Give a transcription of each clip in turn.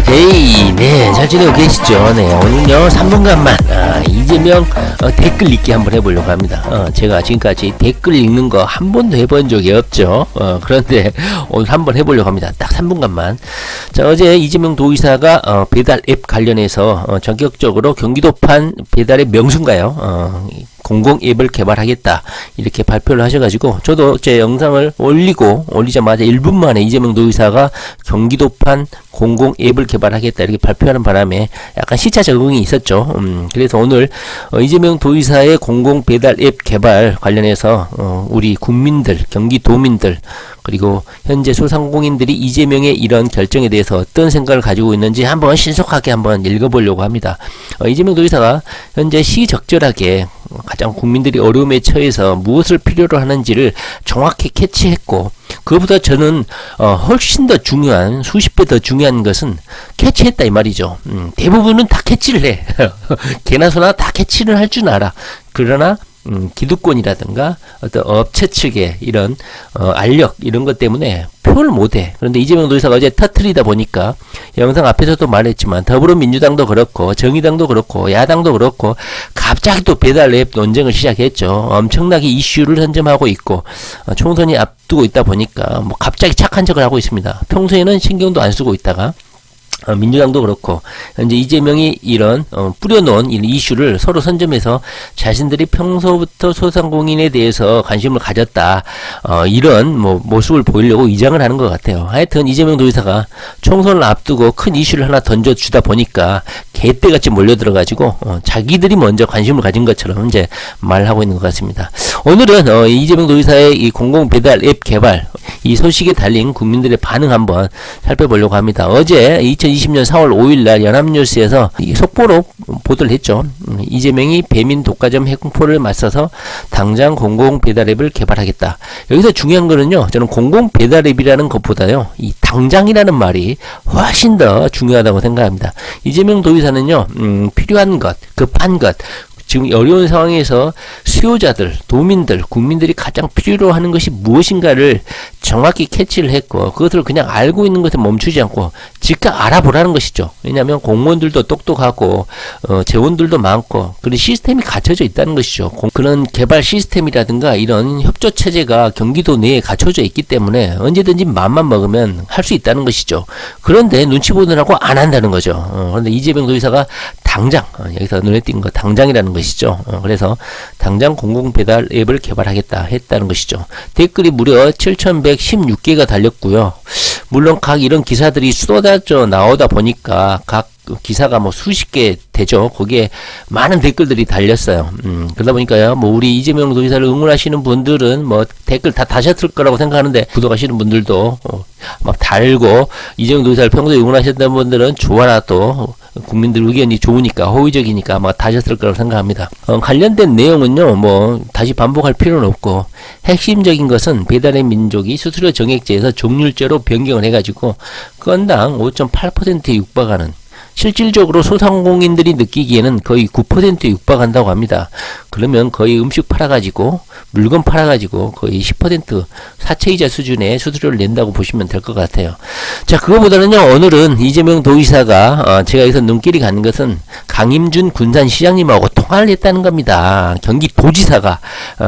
헤이, 네, 잘 지내고 계시죠? 네, 오늘요, 3분간만, 이재명 댓글 읽기 한번 해보려고 합니다. 제가 지금까지 댓글 읽는 거 한 번도 해본 적이 없죠. 그런데 오늘 한번 해보려고 합니다. 딱 3분간만. 자, 어제 이재명 도의사가, 배달 앱 관련해서, 전격적으로 경기도판 배달의 명수인가요? 공공 앱을 개발하겠다 이렇게 발표를 하셔가지고 저도 제 영상을 올리자마자 1분 만에 이재명 도의사가 경기도판 공공 앱을 개발하겠다 이렇게 발표하는 바람에 약간 시차 적응이 있었죠. 그래서 오늘 이재명 도의사의 공공 배달 앱 개발 관련해서 우리 국민들, 경기도민들 그리고 현재 소상공인들이 이재명의 이런 결정에 대해서 어떤 생각을 가지고 있는지 한번 신속하게 한번 읽어보려고 합니다. 이재명 도의사가 현재 시적절하게 가장 국민들이 어려움에 처해서 무엇을 필요로 하는지를 정확히 캐치했고 그것보다 저는 훨씬 더 중요한 수십 배 더 중요한 것은 캐치했다 이 말이죠. 대부분은 다 캐치를 해. 개나 소나 다 캐치를 할 줄 알아. 그러나 기득권이라든가 어떤 업체 측의 이런 알력 이런 것 때문에 표현을 못해. 그런데 이재명 도지사가 어제 터트리다 보니까 영상 앞에서도 말했지만 더불어민주당도 그렇고 정의당도 그렇고 야당도 그렇고 갑자기 또 배달 앱 논쟁을 시작했죠. 엄청나게 이슈를 선점하고 있고 총선이 앞두고 있다 보니까 뭐 갑자기 착한 척을 하고 있습니다. 평소에는 신경도 안 쓰고 있다가 민주당도 그렇고 현재 이재명이 이런 뿌려놓은 이 이슈를 서로 선점해서 자신들이 평소부터 소상공인에 대해서 관심을 가졌다 이런 뭐 모습을 보이려고 위장을 하는 것 같아요. 하여튼 이재명 도지사가 총선을 앞두고 큰 이슈를 하나 던져주다 보니까 개떼같이 몰려들어가지고 자기들이 먼저 관심을 가진 것처럼 이제 말하고 있는 것 같습니다. 오늘은 이재명 도지사의 이 공공 배달 앱 개발 이 소식에 달린 국민들의 반응 한번 살펴보려고 합니다. 어제 2020년 4월 5일날 연합뉴스에서 속보로 보도를 했죠. 이재명이 배민 독과점 횡포를 맞서서 당장 공공 배달 앱을 개발하겠다. 여기서 중요한 거는요. 저는 공공 배달 앱이라는 것보다요. 이 당장이라는 말이 훨씬 더 중요하다고 생각합니다. 이재명 도의사는요. 필요한 것, 급한 것 지금 어려운 상황에서 수요자들, 도민들, 국민들이 가장 필요로 하는 것이 무엇인가를 정확히 캐치를 했고 그것을 그냥 알고 있는 것에 멈추지 않고 즉각 알아보라는 것이죠. 왜냐하면 공무원들도 똑똑하고 재원들도 많고 그런 시스템이 갖춰져 있다는 것이죠. 그런 개발 시스템이라든가 이런 협조 체제가 경기도 내에 갖춰져 있기 때문에 언제든지 마음만 먹으면 할 수 있다는 것이죠. 그런데 눈치 보느라고 안 한다는 거죠. 그런데 이재명 도지사가 당장 여기서 눈에 띈 거 당장이라는 것이죠. 그래서 당장 공공 배달 앱을 개발하겠다 했다는 것이죠. 댓글이 무려 7,116개가 달렸고요. 물론 각 이런 기사들이 쏟아져 나오다 보니까 각 기사가 뭐 수십 개 되죠. 거기에 많은 댓글들이 달렸어요. 그러다 보니까요. 뭐 우리 이재명 도지사를 응원하시는 분들은 뭐 댓글 다 다셨을 거라고 생각하는데 구독하시는 분들도 막 달고 이재명 도지사를 평소에 응원하셨던 분들은 좋아라 또 국민들 의견이 좋으니까 호의적이니까 막 다셨을 거라고 생각합니다. 관련된 내용은요. 뭐 다시 반복할 필요는 없고 핵심적인 것은 배달의 민족이 수수료 정액제에서 종률제로 변경을 해가지고 건당 5.8%에 육박하는 실질적으로 소상공인들이 느끼기에는 거의 9%에 육박한다고 합니다. 그러면 거의 음식 팔아가지고 물건 팔아가지고 거의 10% 사채이자 수준의 수수료를 낸다고 보시면 될 것 같아요. 자, 그거보다는요. 오늘은 이재명 도의사가 제가 여기서 눈길이 가는 것은 강임준 군산시장님하고 통화를 했다는 겁니다. 경기도지사가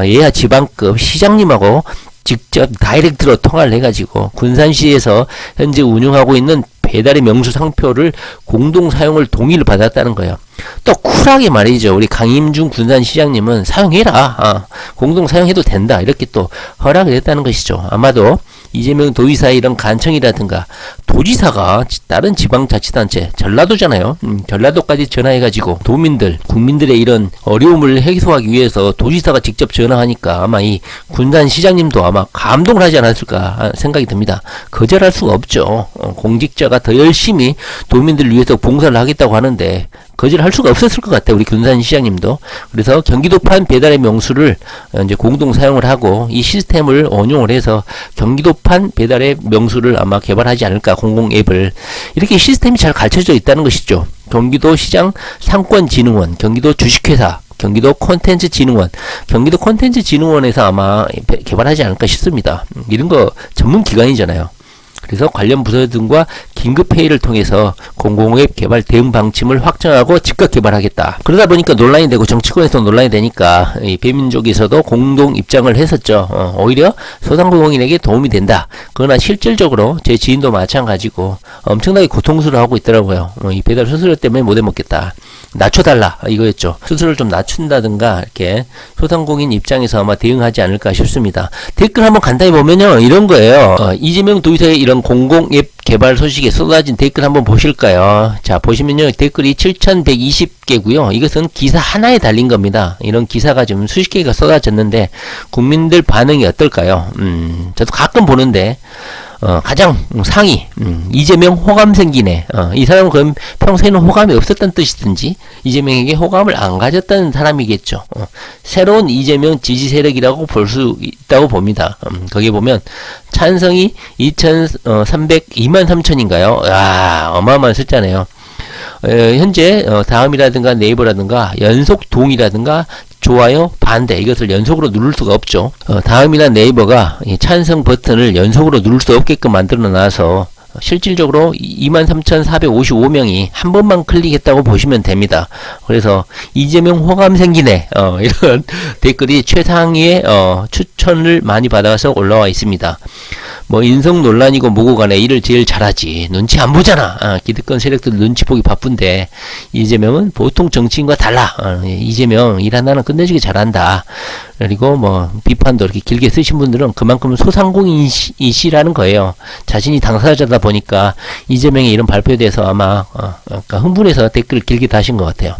예하 지방급 시장님하고 직접 다이렉트로 통화를 해가지고 군산시에서 현재 운영하고 있는 배달의 명수 상표를 공동 사용을 동의를 받았다는 거예요. 또 쿨하게 말이죠. 우리 강임준 군산시장님은 사용해라. 공동 사용해도 된다. 이렇게 또 허락을 했다는 것이죠. 아마도 이재명 도의사의 이런 간청이라든가 도지사가 다른 지방자치단체 전라도잖아요. 전라도까지 전화해가지고 도민들 국민들의 이런 어려움을 해소하기 위해서 도지사가 직접 전화하니까 아마 이 군산시장님도 아마 감동을 하지 않았을까 생각이 듭니다. 거절할 수가 없죠. 공직자가 더 열심히 도민들을 위해서 봉사를 하겠다고 하는데 거절할 수가 없었을 것 같아요. 우리 군산시장님도. 그래서 경기도판 배달의 명수를 이제 공동 사용을 하고 이 시스템을 원용을 해서 경기도판 배달의 명수를 아마 개발하지 않을까 공공 앱을 이렇게 시스템이 잘 갖춰져 있다는 것이죠. 경기도시장 상권진흥원, 경기도 주식회사, 경기도 콘텐츠진흥원, 경기도 콘텐츠진흥원에서 아마 개발하지 않을까 싶습니다. 이런 거 전문 기관이잖아요. 그래서 관련 부서 등과 긴급회의를 통해서 공공앱 개발 대응 방침을 확정하고 즉각 개발하겠다. 그러다 보니까 논란이 되고 정치권에서 논란이 되니까 이 배민족에서도 공동 입장을 했었죠. 오히려 소상공인에게 도움이 된다. 그러나 실질적으로 제 지인도 마찬가지고 엄청나게 고통스러워하고 있더라고요. 이 배달 수수료 때문에 못 해먹겠다. 낮춰달라 이거였죠. 수수료를 좀 낮춘다든가 이렇게 소상공인 입장에서 아마 대응하지 않을까 싶습니다. 댓글 한번 간단히 보면요 이런 거예요. 이재명 도지사의 이런 공공앱 개발 소식에 쏟아진 댓글 한번 보실까요? 자 보시면요 댓글이 7,120개고요. 이것은 기사 하나에 달린 겁니다. 이런 기사가 지금 수십 개가 쏟아졌는데 국민들 반응이 어떨까요? 저도 가끔 보는데 가장 상위 이재명 호감 생기네. 이 사람은 그럼 평소에는 호감이 없었다는 뜻이든지 이재명에게 호감을 안 가졌다는 사람이겠죠. 새로운 이재명 지지 세력이라고 볼 수 있다고 봅니다. 거기 보면 찬성이 2303인가요? 아 어마어마한 숫자네요. 현재 다음이라든가 네이버라든가 연속 동의라든가 좋아요, 반대 이것을 연속으로 누를 수가 없죠. 다음이나 네이버가 이 찬성 버튼을 연속으로 누를 수 없게끔 만들어 놔서 실질적으로 23,455명이 한 번만 클릭했다고 보시면 됩니다. 그래서 이재명 호감 생기네 이런 댓글이 최상위의 추천을 많이 받아서 올라와 있습니다. 뭐 인성 논란이고 뭐고 간에 일을 제일 잘하지 눈치 안 보잖아. 기득권 세력들 눈치 보기 바쁜데 이재명은 보통 정치인과 달라. 이재명 일 하나는 끝내주기 잘한다. 그리고 뭐 비판도 이렇게 길게 쓰신 분들은 그만큼 소상공인이시라는 거예요. 자신이 당사자다 보니까 이재명의 이런 발표에 대해서 아마 흥분해서 댓글을 길게 다신 것 같아요.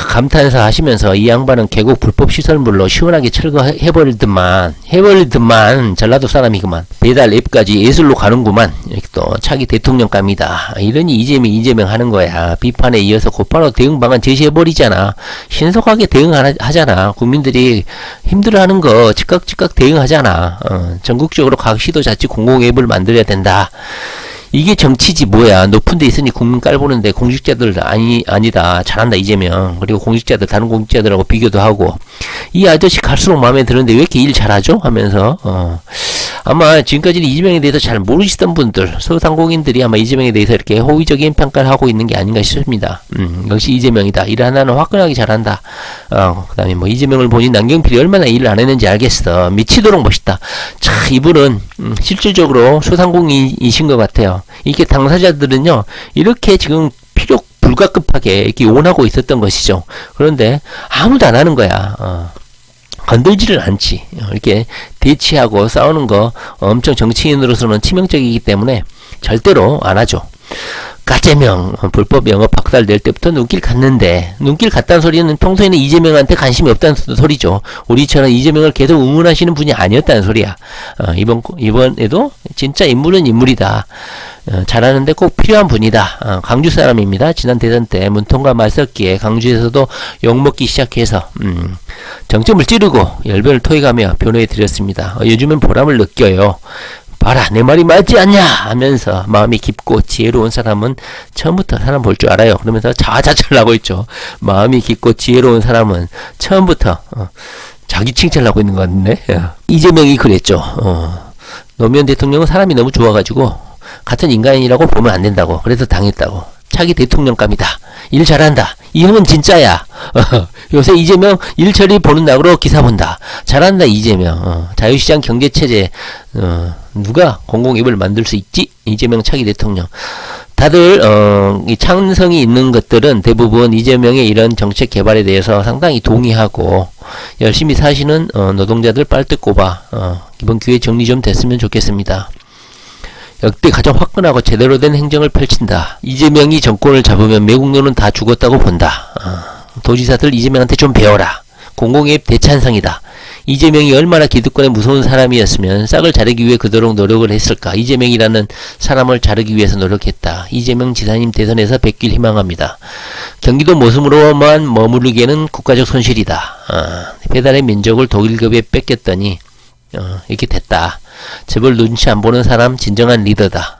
감탄사 하시면서 이 양반은 계곡 불법 시설물로 시원하게 철거해버리더만 전라도 사람이구만. 배달 앱까지 예술로 가는구만. 이렇게 또 차기 대통령감이다. 이러니 이재명 하는 거야. 비판에 이어서 곧바로 대응 방안 제시해버리잖아. 신속하게 대응하잖아. 국민들이 힘들어하는 거 즉각 대응하잖아. 전국적으로 각 시도 자치 공공앱을 만들어야 된다. 이게 정치지 뭐야. 높은 데 있으니 국민 깔보는데 공직자들 아니다. 잘한다 이재명. 그리고 공직자들 다른 공직자들하고 비교도 하고 이 아저씨 갈수록 마음에 드는데 왜 이렇게 일 잘하죠? 하면서 아마 지금까지는 이재명에 대해서 잘 모르시던 분들 소상공인들이 아마 이재명에 대해서 이렇게 호의적인 평가를 하고 있는 게 아닌가 싶습니다. 역시 이재명이다. 일 하나는 화끈하게 잘한다. 그 다음에 뭐 이재명을 보니 남경필이 얼마나 일을 안 했는지 알겠어. 미치도록 멋있다. 자 이분은 실질적으로 소상공인이신 것 같아요. 이렇게 당사자들은요 이렇게 지금 필요 불가급하게 이렇게 원하고 있었던 것이죠. 그런데 아무도 안 하는 거야. 건들지를 않지. 이렇게 대치하고 싸우는 거 엄청 정치인으로서는 치명적이기 때문에 절대로 안 하죠. 가재명 불법 영업 박살될 때부터 눈길 갔는데 눈길 갔다는 소리는 평소에는 이재명한테 관심이 없다는 소리죠. 우리처럼 이재명을 계속 응원하시는 분이 아니었다는 소리야. 이번에도 진짜 인물은 인물이다. 잘하는데 꼭 필요한 분이다. 강주 사람입니다. 지난 대선 때 문통과 맞섰기에 강주에서도 욕먹기 시작해서 정점을 찌르고 열변을 토해가며 변호해 드렸습니다. 요즘은 보람을 느껴요. 봐라 내 말이 맞지 않냐 하면서 마음이 깊고 지혜로운 사람은 처음부터 사람 볼 줄 알아요. 그러면서 자자잘 나고 있죠. 마음이 깊고 지혜로운 사람은 처음부터 자기 칭찬을 하고 있는 것 같은데 이재명이 그랬죠. 노무현 대통령은 사람이 너무 좋아가지고 같은 인간이라고 보면 안 된다고. 그래서 당했다고. 차기 대통령감이다. 일 잘한다. 이 형은 진짜야. 요새 이재명 일처리 보는 낙으로 기사 본다. 잘한다 이재명. 자유시장 경제체제 누가 공공앱을 만들 수 있지? 이재명 차기 대통령. 다들 이 찬성이 있는 것들은 대부분 이재명의 이런 정책 개발에 대해서 상당히 동의하고 열심히 사시는 노동자들 빨듯 꼽아 이번 기회에 정리 좀 됐으면 좋겠습니다. 역대 가장 화끈하고 제대로 된 행정을 펼친다. 이재명이 정권을 잡으면 매국노는 다 죽었다고 본다. 도지사들 이재명한테 좀 배워라. 공공앱 대찬성이다. 이재명이 얼마나 기득권에 무서운 사람이었으면 싹을 자르기 위해 그토록 노력을 했을까. 이재명이라는 사람을 자르기 위해서 노력했다. 이재명 지사님 대선에서 뵙길 희망합니다. 경기도 모습으로만 머무르기에는 국가적 손실이다. 배달의 민족을 독일급에 뺏겼더니 이렇게 됐다. 재벌 눈치 안 보는 사람 진정한 리더다.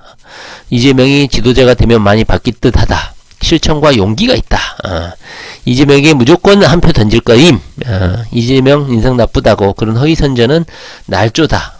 이재명이 지도자가 되면 많이 바뀔 듯하다. 실천과 용기가 있다. 이재명에게 무조건 한 표 던질 거임. 이재명 인성 나쁘다고 그런 허위 선전은 날조다.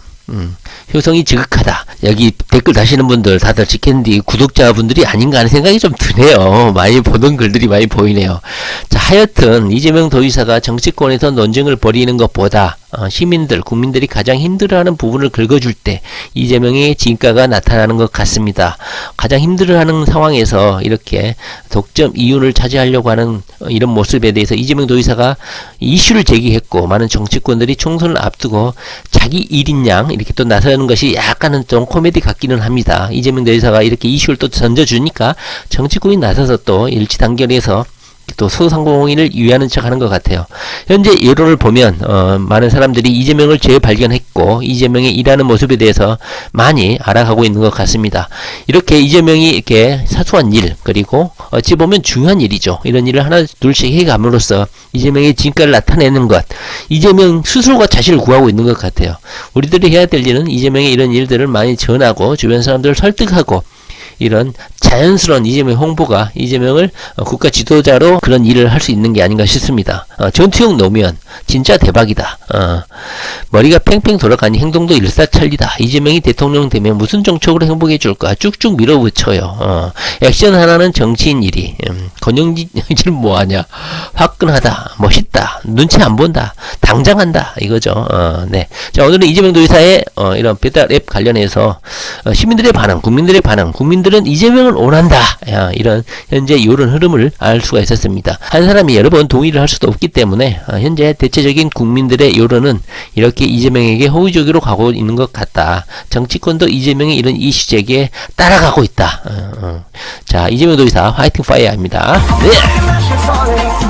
효성이 지극하다. 여기 댓글 다시는 분들 다들 지켰는데 구독자분들이 아닌가 하는 생각이 좀 드네요. 많이 보던 글들이 많이 보이네요. 자, 하여튼 이재명 도지사가 정치권에서 논쟁을 벌이는 것보다 시민들, 국민들이 가장 힘들어하는 부분을 긁어줄 때 이재명의 진가가 나타나는 것 같습니다. 가장 힘들어하는 상황에서 이렇게 독점 이윤을 차지하려고 하는 이런 모습에 대해서 이재명 도지사가 이슈를 제기했고, 많은 정치권들이 총선을 앞두고 자기 일인 양 이렇게 또 나서는 것이 약간은 좀 코미디 같기는 합니다. 이재명 도지사가 이렇게 이슈를 또 던져주니까 정치권이 나서서 또 일치단결해서 또 소상공인을 위하는 척 하는 것 같아요. 현재 여론을 보면 많은 사람들이 이재명을 재발견했고 이재명의 일하는 모습에 대해서 많이 알아가고 있는 것 같습니다. 이렇게 이재명이 이렇게 사소한 일, 그리고 어찌 보면 중요한 일이죠. 이런 일을 하나 둘씩 해감으로써 이재명의 진가를 나타내는 것, 이재명 스스로가 자신을 구하고 있는 것 같아요. 우리들이 해야 될 일은 이재명의 이런 일들을 많이 전하고 주변 사람들을 설득하고, 이런 자연스러운 이재명 홍보가 이재명을 국가 지도자로 그런 일을 할 수 있는 게 아닌가 싶습니다. 전투형 노무현 진짜 대박이다. 머리가 팽팽 돌아가니 행동도 일사천리다. 이재명이 대통령 되면 무슨 정책으로 행복해 줄까 쭉쭉 밀어붙여요. 액션 하나는 정치인 일이, 권영진은 뭐하냐, 화끈하다, 멋있다, 눈치 안 본다, 당장 한다, 이거죠. 네. 자, 오늘은 이재명 도지사의 이런 배달 앱 관련해서 시민들의 반응, 국민들의 반응, 국민들은 이재명을 원한다, 이런 현재 여론 흐름을 알 수가 있었습니다. 한 사람이 여러 번 동의를 할 수도 없기 때문에 현재 대체적인 국민들의 여론은 이렇게 이재명에게 호의적으로 가고 있는 것 같다. 정치권도 이재명의 이런 이슈 제기에 따라가고 있다. 자, 이재명 도지사 화이팅 파이어입니다. 네.